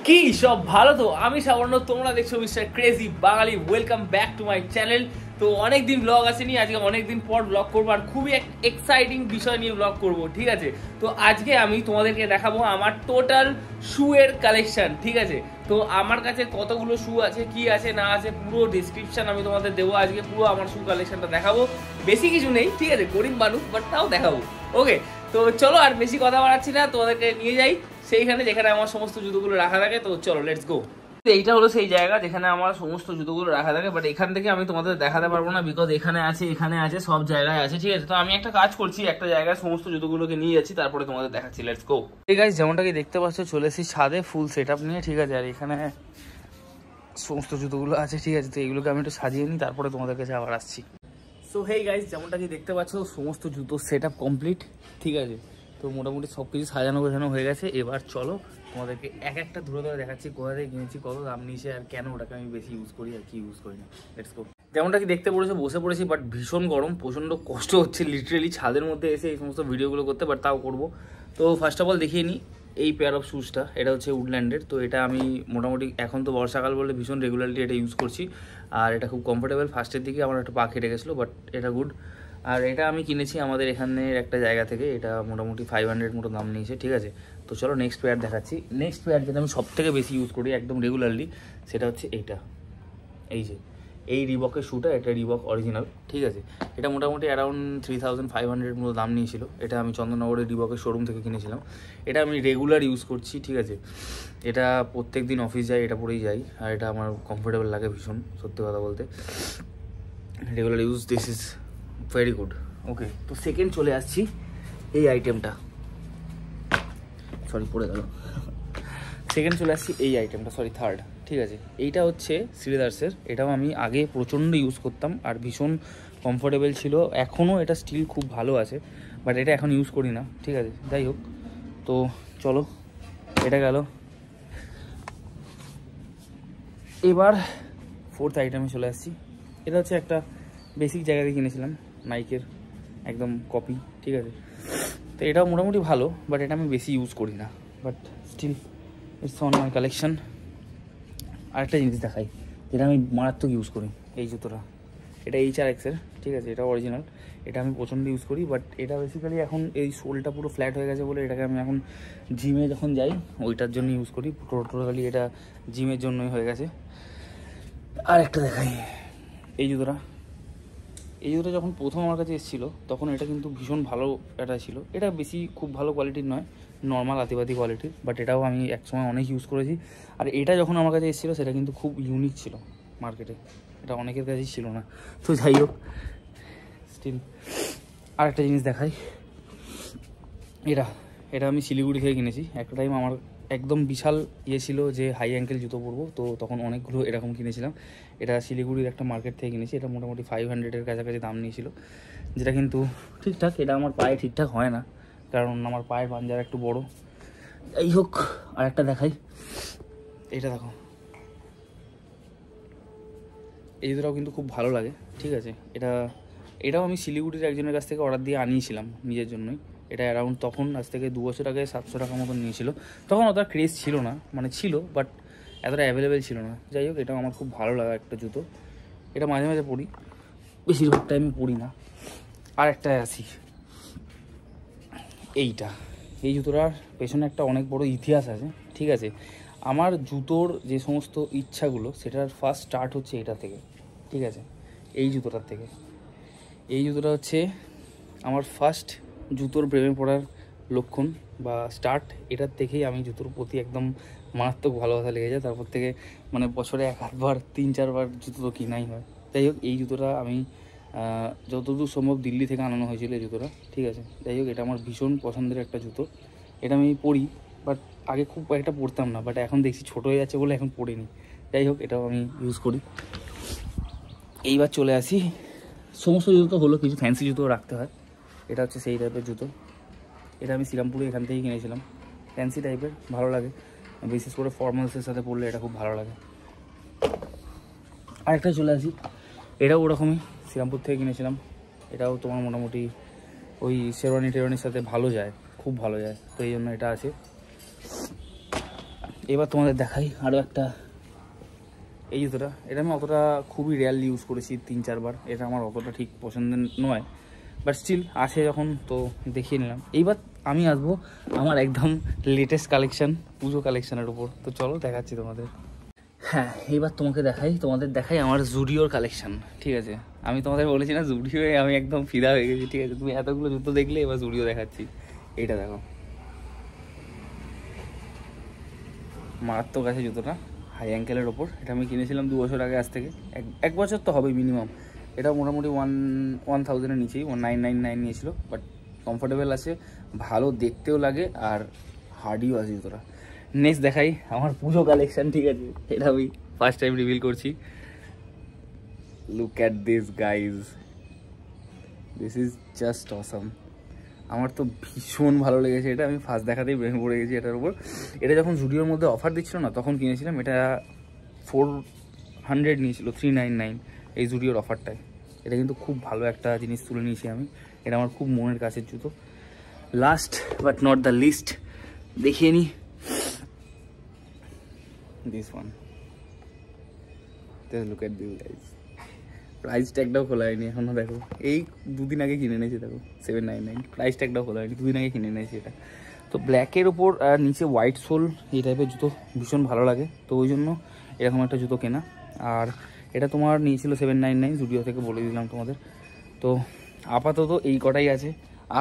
কি সব ভালো তো? আমি সাবর্ণ, তোমরা দেখছো mister crazy Bangali. Welcome back to my channel. তো অনেকদিন ব্লগ আসেনি, আজকে অনেকদিন পর ব্লগ করবো আর খুবই এক্সাইটিং বিষয় নিয়ে ব্লগ করবো, ঠিক আছে? তো আজকে আমি তোমাদেরকে দেখাবো আমার টোটাল শুয়ের কালেকশন, ঠিক আছে? তো আমার কাছে কতগুলো শু আছে, কি আছে না আছে, পুরো ডিসক্রিপশন আমি তোমাদের দেবো। আজকে পুরো আমার শু কালেকশনটা দেখাবো। বেশি কিছু নেই, ঠিক আছে, গরিব মানুষ, বাট তাও দেখাবো। ওকে, তো চলো আর বেশি কথা বাড়াচ্ছি না, তোমাদেরকে নিয়ে যাই সেইখানে যেখানে আমার সমস্ত জুতোগুলো রাখা থাকে। তো চলো, লেটস গো। এইটা হলো সেই জায়গা যেখানে আমার সমস্ত জুতোগুলো রাখা থাকে, বাট এখান থেকে আমি তোমাদের দেখাতে পারবো না, বিকজ এখানে আছে সব জায়গায় আছে, ঠিক আছে? তো আমি একটা কাজ করছি, একটা জায়গায় সমস্ত জুতোগুলোকে নিয়ে যাচ্ছি, তারপরে তোমাদের দেখাচ্ছি। Let's go. ঠিক আছে, যেমনটা কি দেখতে পাচ্ছ, চলে এসেছি ছাদে ফুল সেট আপ নিয়ে, ঠিক আছে? আর এখানে সমস্ত জুতোগুলো আছে, ঠিক আছে? তো এইগুলোকে আমি একটু সাজিয়ে নিই, তারপরে তোমাদের কাছে আবার আসছি। সো হেই গাইস, যেমনটা কি দেখতে পাচ্ছ, সমস্ত জুতো সেট আপ কমপ্লিট, ঠিক আছে? তো মোটামুটি সব কিছু সাজানো গোছানো হয়ে গেছে। এবার চলো তোমাদেরকে এক একটা ধরে ধরে দেখাচ্ছি কোথা থেকে কিনেছি, কত দাম নিয়েছে, আর কেন ওটাকে আমি বেশি ইউজ করি আর কি ইউজ করি না। Let's go. যেমনটা কি দেখতে পড়েছে, বসে পড়েছি, বাট ভীষণ গরম, প্রচণ্ড কষ্ট হচ্ছে লিটারেলি ছাদের মধ্যে এসে এই সমস্ত ভিডিওগুলো করতে, বাট তাও করবো। তো ফার্স্ট অফ অল দেখিয়ে নিই এই পেয়ার অফ শুজটা। এটা হচ্ছে উডল্যান্ডের। তো এটা আমি মোটামুটি এখন তো বর্ষাকাল বলে ভীষণ রেগুলারলি এটা ইউজ করছি, আর এটা খুব কমফোর্টেবল। ফার্স্টের দিকে আমার একটা পা কেটে গেছিলো, বাট এটা গুড। আর এটা আমি কিনেছি আমাদের এখানের একটা জায়গা থেকে। এটা মোটামুটি 500 মতো দাম নিয়েছে, ঠিক আছে? তো চলো নেক্সট পেয়ার দেখাচ্ছি। নেক্সট পেয়ার যেটা আমি সব থেকে বেশি ইউজ করি একদম রেগুলারলি, সেটা হচ্ছে এইটা। এই যে এই রিবকের শুটা, এটা রিবক অরিজিনাল, ঠিক আছে? এটা মোটামুটি অ্যারাউন্ড 3500 মতো দাম নিয়েছিল। এটা আমি চন্দননগরের রিবকের শোরুম থেকে কিনেছিলাম। এটা আমি রেগুলার ইউজ করছি, ঠিক আছে? এটা প্রত্যেক দিন অফিস যাই, এটা পরেই যাই, আর এটা আমার কমফোর্টেবল লাগে ভীষণ, সত্যি কথা বলতে। Regular use, this is very good. Okay, তো সেকেন্ড চলে আসছি এই আইটেমটা, সরি পড়ে গেল। সেকেন্ড চলে আসছি এই আইটেমটা, সরি থার্ড, ঠিক আছে? এইটা হচ্ছে শ্রীদার্সের। এটাও আমি আগে প্রচণ্ড ইউজ করতাম আর ভীষণ কমফোর্টেবল ছিল। এখনও এটা স্টিল খুব ভালো আছে, বাট এটা এখন ইউজ করি না, ঠিক আছে? যাই হোক, তো চলো, এটা গেল। এবার ফোর্থ আইটেমে চলে আসছি। এটা হচ্ছে একটা বেসিক জায়গাতে কিনেছিলাম, নাইকের একদম কপি, ঠিক আছে? তো এটাও মোটামুটি ভালো, বাট এটা আমি বেশি ইউজ করি না, but still it's on my collection. আরেকটা জিনিস দেখাই যেটা আমি মারাত্মক ইউজ করি, এই জুতোটা। এটা HRX-এর, ঠিক আছে? এটা অরিজিনাল। এটা আমি প্রচণ্ড ইউজ করি, বাট এটা বেসিক্যালি এখন এই সোলটা পুরো ফ্ল্যাট হয়ে গেছে বলে এটাকে আমি এখন জিমে যখন যাই ওইটার জন্য ইউজ করি। টোটালি এটা জিমের জন্যই হয়ে গেছে। আর একটা দেখাই, এই জুতোটা। এই জুতোটা যখন প্রথম আমার কাছে এসেছিলো তখন এটা কিন্তু ভীষণ ভালো একটা ছিল। এটা বেশি খুব ভালো কোয়ালিটির নয়, নর্মাল আতিবাতি কোয়ালিটির, বাট এটাও আমি একসময় অনেক ইউজ করেছি। আর এটা যখন আমার কাছে এসেছিলো সেটা কিন্তু খুব ইউনিক ছিল মার্কেটে, এটা অনেকের কাছেই ছিল না। তো যাই হোক, স্টিল আরেকটা জিনিস দেখাই। এটা আমি শিলিগুড়ি থেকে কিনেছি। একটা টাইম আমার একদম বিশাল ছিল যে হাই অ্যাঙ্কেল জুতো পরবো, তো তখন অনেকগুলো এরকম কিনেছিলাম। এটা শিলিগুড়ির একটা মার্কেট থেকে কিনেছি। এটা মোটামুটি 500-এর কাছাকাছি দাম নিয়েছিল, যেটা কিন্তু ঠিকঠাক। এটা আমার পায়ে ঠিকঠাক হয় না, কারণ আমার পায়ের পাঞ্জারা একটু বড়। যাই হোক, আর একটা দেখাই, এটা দেখো। এই জুতোটাও কিন্তু খুব ভালো লাগে, ঠিক আছে? এটাও আমি শিলিগুড়ির একজনের কাছ থেকে অর্ডার দিয়ে আনিয়েছিলাম নিজের জন্যই। এটা অ্যারাউন্ড তখন আজ থেকে 2 বছর আগে 700 টাকা মতন নিয়েছিল। তখন অতটা ক্রেজ ছিল না, মানে ছিল বাট এতটা অ্যাভেলেবেল ছিল না। যাই হোক, এটাও আমার খুব ভালো লাগা একটা জুতো। এটা মাঝে মাঝে পরি, বেশিরভাগ টাইমে পরি না। আর একটা আসি, এই জুতোটার পেছনে একটা অনেক বড় ইতিহাস আছে, ঠিক আছে? আমার জুতোর যে সমস্ত ইচ্ছাগুলো সেটার ফার্স্ট স্টার্ট হচ্ছে এটা থেকে, ঠিক আছে? এই জুতোটার থেকে। এই জুতোটা হচ্ছে আমার ফার্স্ট জুতোর প্রেমে পড়ার লক্ষণ বা স্টার্ট। এটার থেকেই আমি জুতোর প্রতি একদম মারাত্মক ভালোবাসা লেগে যায়। তারপর থেকে মানে বছরে 1-8 বার 3-4 বার জুতো তো কিনাই হয়। যাই হোক, এই জুতোটা আমি যতদূর সম্ভব দিল্লি থেকে আনানো হয়েছিল এই জুতোটা, ঠিক আছে? যাই হোক, এটা আমার ভীষণ পছন্দের একটা জুতো। এটা আমি পরি, বাট আগে খুব একটা পরতাম না, বাট এখন দেখছি ছোটো হয়ে যাচ্ছে বলে এখন পরিনি। যাই হোক, এটাও আমি ইউজ করি। এইবার চলে আসি, সমস্ত জুতো তো হলো, কিছু ফ্যান্সি জুতো রাখতে হয়। এটা হচ্ছে সেই টাইপের জুতো। এটা আমি শ্রীরামপুরে এখান থেকেই কিনেছিলাম। ফ্যান্সি টাইপের, ভালো লাগে, বিশেষ করে ফর্মালসের সাথে পরলে এটা খুব ভালো লাগে। আরেকটা চলে আসি, এটাও ওরকমই শ্রীরামপুর থেকে কিনেছিলাম। এটাও তোমার মোটামুটি ওই শেরওয়ানির সাথে ভালো যায়, খুব ভালো যায়, তো এই জন্য এটা আছে। এবার তোমাদের দেখাই আরও একটা, এই জুতোটা। এটা আমি অতটা খুবই রেয়ারলি ইউজ করেছি 3-4 বার। এটা আমার অতটা ঠিক পছন্দের নয়, বাট স্টিল আছে যখন তো দেখিয়ে নিলাম। এইবার আমি আসবো আমার একদম লেটেস্ট কালেকশান, পুজো কালেকশানের উপর। তো চলো দেখাচ্ছি তোমাদের। হ্যাঁ, এইবার তোমাদের দেখাই আমার জুডিওর কালেকশান। ঠিক আছে, আমি তোমাদের বলেছি না জুডিওয়ে আমি একদম ফিদা হয়ে গেছি। ঠিক আছে, তুমি এতগুলো জুতো দেখলে এবার জুডিও দেখাচ্ছি। এইটা দেখো, মারাত্মক আছে জুতোটা, হাই অ্যাঙ্কেলের ওপর। এটা আমি কিনেছিলাম 2 বছর আগে, আজ থেকে 1 বছর তো হবেই মিনিমাম। এটা মোটামুটি 1000-এর নিচেই 1999 নিয়েছিল, বাট কমফোর্টেবল আছে, ভালো দেখতেও লাগে, আর হার্ডিও আছে জুতোটা। নেক্সট দেখাই আমার পুজো কালেকশান। ঠিক আছে, এটা আমি ফার্স্ট টাইম রিভিল করছি। Look at this guys, this is just awesome. আমার তো ভীষণ ভালো লেগেছে এটা। আমি ফার্স্ট দেখাতেই প্রেমে পড়ে গেছি এটার উপর। এটা যখন জুডিওর মধ্যে অফার দিচ্ছিল না, তখন কিনেছিলাম। এটা 400 নিয়েছিল, 399 এই জুডিওর অফারটায়। এটা কিন্তু খুব ভালো একটা জিনিস তুলে নিয়েছি আমি। এটা আমার খুব মনের কাছের জুতো। Last but not the least দেখিয়ে নিই, this one. Look at this guys, price ট্যাগটাও খোলা হয়নি এখনও। দেখো, এই 2 দিন আগে কিনে নিয়েছি। দেখো 799, প্রাইস ট্যাগটাও খোলা হয়নি, 2 দিন আগে কিনে নিয়েছি এটা। তো ব্ল্যাকের ওপর আর নিচে হোয়াইট সোল, এই টাইপের জুতো ভীষণ ভালো লাগে, তো ওই জন্য এরকম একটা জুতো কেনা। আর এটা তোমার নিয়েছিল 799 জুডিও থেকে, বলে দিলাম তোমাদের। তো আপাতত এই কটাই আছে,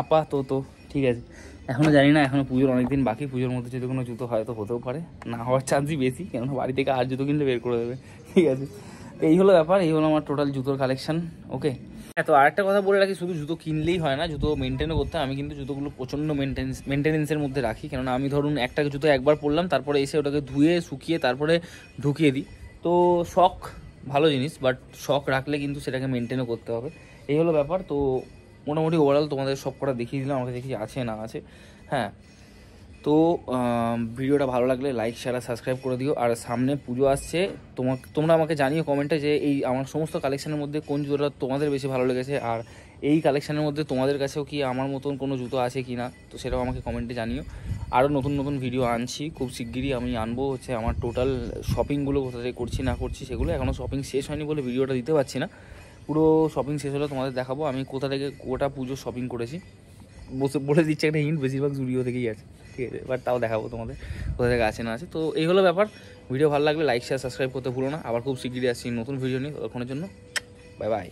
আপাতত। ঠিক আছে, এখনও জানি না, এখনও পুজোর অনেক দিন বাকি। পুজোর মধ্যে যদি কোনো জুতো হয়তো হতেও পারে, না হওয়ার চান্সই বেশি, কেননা বাড়ি থেকে আর জুতো কিনলে বের করে দেবে। ঠিক আছে, তো এই হলো ব্যাপার, এই হলো আমার টোটাল জুতোর কালেকশন। ওকে, তো আরেকটা কথা বলে রাখি, শুধু জুতো কিনলেই হয় না, জুতো মেনটেনও করতে হয়। আমি কিন্তু জুতোগুলো প্রচণ্ড মেনটেন্সের মধ্যে রাখি, কেননা আমি ধরুন একটা জুতো একবার পরলাম, তারপরে এসে ওটাকে ধুয়ে শুকিয়ে তারপরে ঢুকিয়ে দিই। তো শখ ভালো জিনিস, বাট শখ রাখলে কিন্তু সেটাকে মেনটেনও করতে হবে। এই হলো ব্যাপার। তো মোটামুটি ওভারঅল তোমাদের সব কটা দেখিয়ে দিলাম, আমাকে দেখি আছে না আছে। হ্যাঁ, তো ভিডিওটা ভালো লাগলে লাইক শেয়ার আর সাবস্ক্রাইব করে দিও। আর সামনে পুজো আসছে, তোমরা আমাকে জানিও কমেন্টে যে এই আমার সমস্ত কালেকশানের মধ্যে কোন জুতোটা তোমাদের বেশি ভালো লেগেছে, আর এই কালেকশানের মধ্যে তোমাদের কাছেও কি আমার মতন কোনো জুতো আছে কি না, তো সেটাও আমাকে কমেন্টে জানিও। আরও নতুন নতুন ভিডিও আনছি, খুব শিগগিরই আমি আনবো। হচ্ছে আমার টোটাল শপিংগুলো কোথা থেকে করছি না করছি সেগুলো, এখনও শপিং শেষ হয়নি বলে ভিডিওটা দিতে পারছি না। পুরো শপিং শেষ হলে তোমাদের দেখাবো আমি কোথা থেকে গোটা পুজো শপিং করেছি। বলে দিচ্ছে একটা হিন্ট, বেশিরভাগ জুডিও থেকেই আছে। ঠিক আছে, বাট তাও দেখাবো তোমাদের কোথা থেকে আছে না আছে। তো এই হলো ব্যাপার। ভিডিও ভালো লাগলে লাইক শেয়ার সাবস্ক্রাইব করতে ভুলো না। আবার খুব শিগগিরই আসছি নতুন ভিডিও নিয়ে, ততক্ষণের জন্য বাই বাই।